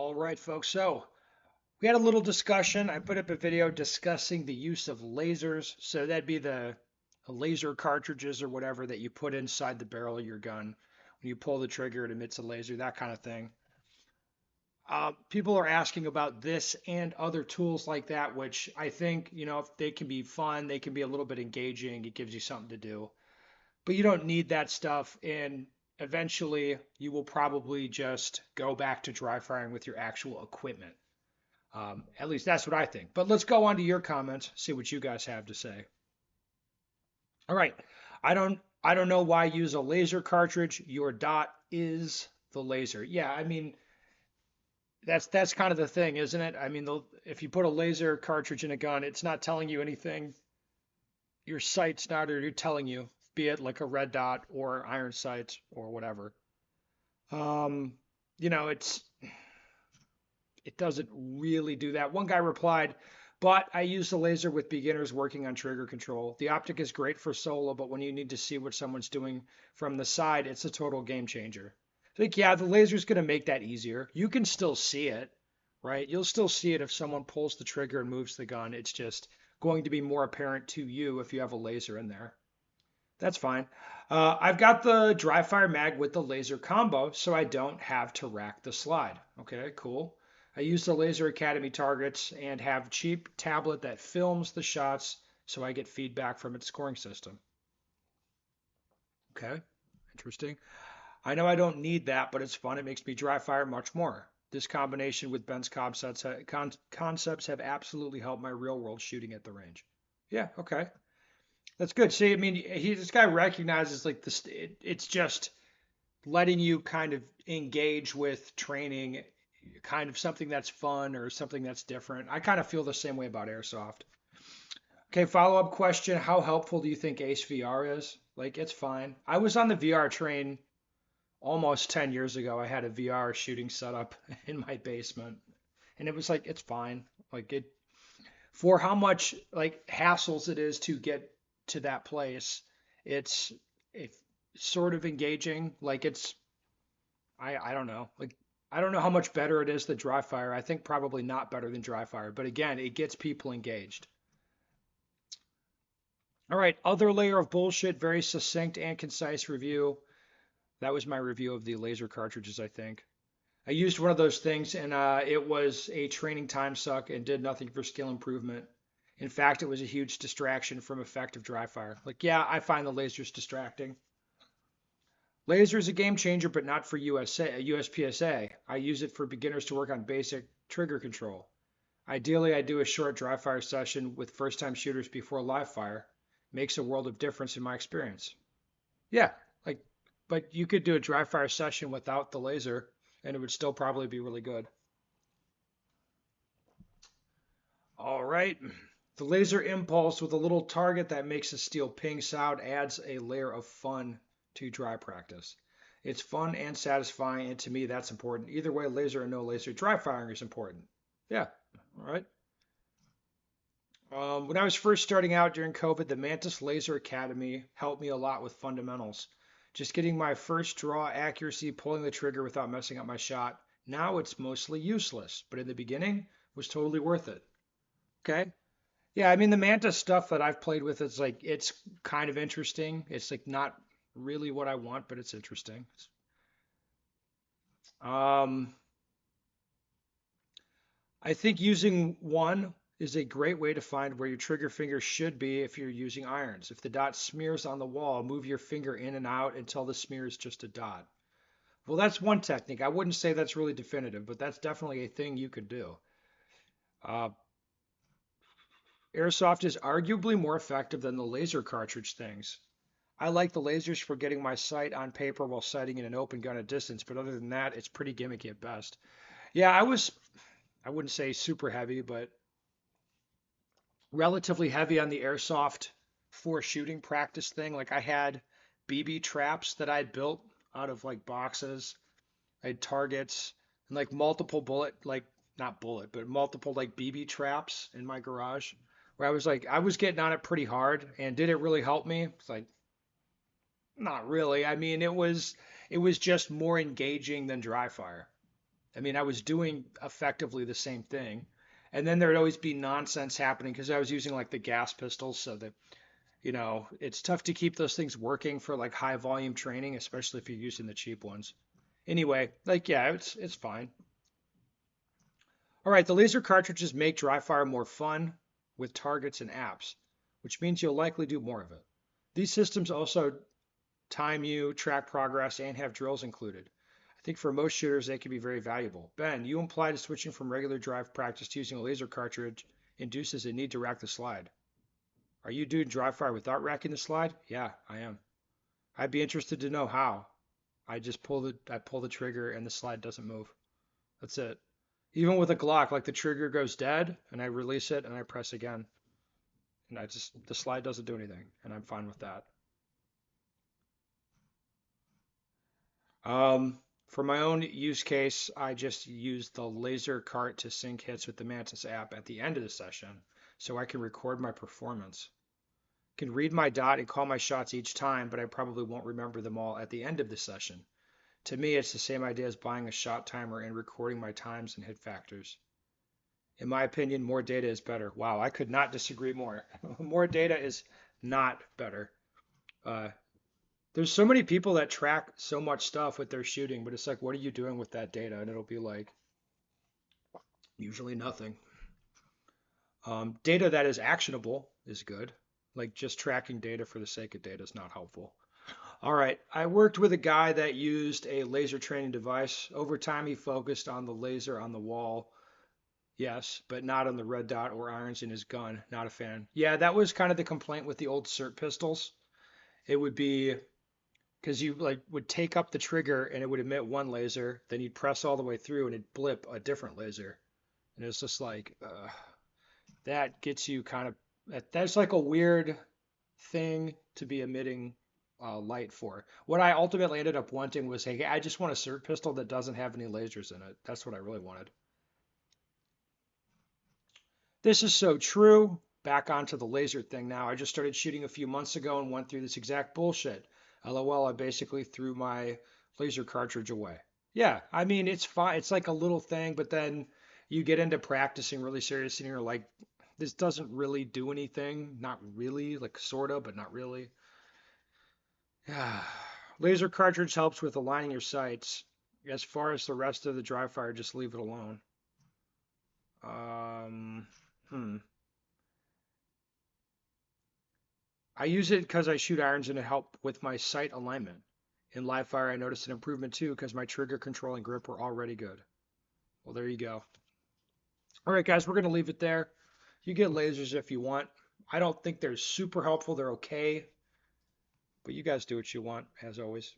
All right, folks. So we had a little discussion. I put up a video discussing the use of lasers. So that'd be the laser cartridges or whatever that you put inside the barrel of your gun. When you pull the trigger, it emits a laser, that kind of thing. People are asking about this and other tools like that, which I think, if they can be fun, they can be a little bit engaging. It gives you something to do. But you don't need that stuff. And eventually, you will probably just go back to dry firing with your actual equipment. At least that's what I think. But let's go on to your comments, see what you guys have to say. All right. I don't know why use a laser cartridge. Your dot is the laser. Yeah, I mean that's kind of the thing, isn't it? I mean, if you put a laser cartridge in a gun, it's not telling you anything. Your sight's not or you're telling you, be it like a red dot or iron sights or whatever. Um, it doesn't really do that. One guy replied, but I use the laser with beginners working on trigger control. The optic is great for solo, but when you need to see what someone's doing from the side, it's a total game changer. I think, yeah, the laser's going to make that easier. You can still see it, right? You'll still see it if someone pulls the trigger and moves the gun. It's just going to be more apparent to you if you have a laser in there. That's fine. I've got the dry fire mag with the laser combo, so I don't have to rack the slide. Okay, cool. I use the Laser Academy targets and have cheap tablet that films the shots so I get feedback from its scoring system. Okay, interesting. I know I don't need that, but it's fun. It makes me dry fire much more. This combination with Ben's concepts have absolutely helped my real world shooting at the range. Yeah, okay. That's good. See, I mean, this guy recognizes like this. It's just letting you kind of engage with training, kind of something that's fun or something that's different. I kind of feel the same way about airsoft. Okay, follow up question: how helpful do you think Ace VR is? Like, it's fine. I was on the VR train almost 10 years ago. I had a VR shooting setup in my basement, and it was like it's fine. Like it for how much like hassles it is to get to that place, it's sort of engaging. Like I don't know. Like I don't know how much better it is than dry fire. I think probably not better than dry fire, but again, it gets people engaged. All right, other layer of bullshit, very succinct and concise review. That was my review of the laser cartridges, I think. I used one of those things and it was a training time suck and did nothing for skill improvement. In fact, it was a huge distraction from effective dry fire. Like, yeah, I find the lasers distracting. Laser is a game changer, but not for USPSA. I use it for beginners to work on basic trigger control. Ideally, I do a short dry fire session with first time shooters before live fire. Makes a world of difference in my experience. Yeah, like, but you could do a dry fire session without the laser and it would still probably be really good. All right. The laser impulse with a little target that makes a steel ping sound adds a layer of fun to dry practice. It's fun and satisfying, and to me, that's important. Either way, laser or no laser, dry firing is important. Yeah. All right. When I was first starting out during COVID, the Mantis Laser Academy helped me a lot with fundamentals. Just getting my first draw accuracy, pulling the trigger without messing up my shot. Now it's mostly useless, but in the beginning, it was totally worth it. Okay. Yeah, I mean the Mantis stuff that I've played with, it's like it's kind of interesting. It's like not really what I want, but it's interesting. Um, I think using one is a great way to find where your trigger finger should be if you're using irons. If the dot smears on the wall, move your finger in and out until the smear is just a dot. Well, that's one technique. I wouldn't say that's really definitive, but that's definitely a thing you could do. Uh, Airsoft is arguably more effective than the laser cartridge things. I like the lasers for getting my sight on paper while sighting in an open gun at distance, but other than that, it's pretty gimmicky at best. Yeah, I wouldn't say super heavy, but relatively heavy on the airsoft for shooting practice thing. Like I had BB traps that I'd built out of like boxes. I had targets and like multiple bullet, like not bullet, but multiple like BB traps in my garage where I was getting on it pretty hard. And did it really help me? It's like, not really. I mean, it was just more engaging than dry fire. I mean, I was doing effectively the same thing. And then there'd always be nonsense happening because I was using like the gas pistols. So that, it's tough to keep those things working for like high volume training, especially if you're using the cheap ones. Anyway, like, yeah, it's fine. All right, the laser cartridges make dry fire more fun with targets and apps, which means you'll likely do more of it. These systems also time you, track progress, and have drills included. I think for most shooters, they can be very valuable. Ben, you implied switching from regular drive practice to using a laser cartridge induces a need to rack the slide. Are you doing dry fire without racking the slide? Yeah, I am. I'd be interested to know how. I pull the trigger and the slide doesn't move. That's it. Even with a Glock, like the trigger goes dead and I release it and I press again. And the slide doesn't do anything. And I'm fine with that. For my own use case, I just use the laser cart to sync hits with the Mantis app at the end of the session so I can record my performance. I can read my dot and call my shots each time, but I probably won't remember them all at the end of the session. To me, it's the same idea as buying a shot timer and recording my times and hit factors. In my opinion, more data is better. Wow, I could not disagree more. More data is not better. Uh, there's so many people that track so much stuff with their shooting, but it's like, what are you doing with that data? And it'll be like, usually nothing. Data that is actionable is good. Like just tracking data for the sake of data is not helpful. All right, I worked with a guy that used a laser training device. Over time, he focused on the laser on the wall. Yes, but not on the red dot or irons in his gun. Not a fan. Yeah, that was kind of the complaint with the old SIRT pistols. It would be because you like would take up the trigger and it would emit one laser, then you'd press all the way through and it'd blip a different laser. And it's just like that gets you kind of that's like a weird thing to be emitting light for. What I ultimately ended up wanting was, hey, I just want a SIRT pistol that doesn't have any lasers in it. That's what I really wanted. This is so true. Back onto the laser thing now. I just started shooting a few months ago and went through this exact bullshit. LOL, I basically threw my laser cartridge away. Yeah, I mean, it's fine. It's like a little thing, but then you get into practicing really seriously and you're like, this doesn't really do anything. Not really, like sort of, but not really. Yeah. Laser cartridge helps with aligning your sights. As far as the rest of the dry fire, just leave it alone. Um, hmm. I use it because I shoot irons and it helped with my sight alignment. In live fire, I noticed an improvement too because my trigger control and grip were already good. Well, there you go. All right, guys, we're going to leave it there. You get lasers if you want. I don't think they're super helpful. They're okay, but you guys do what you want, as always.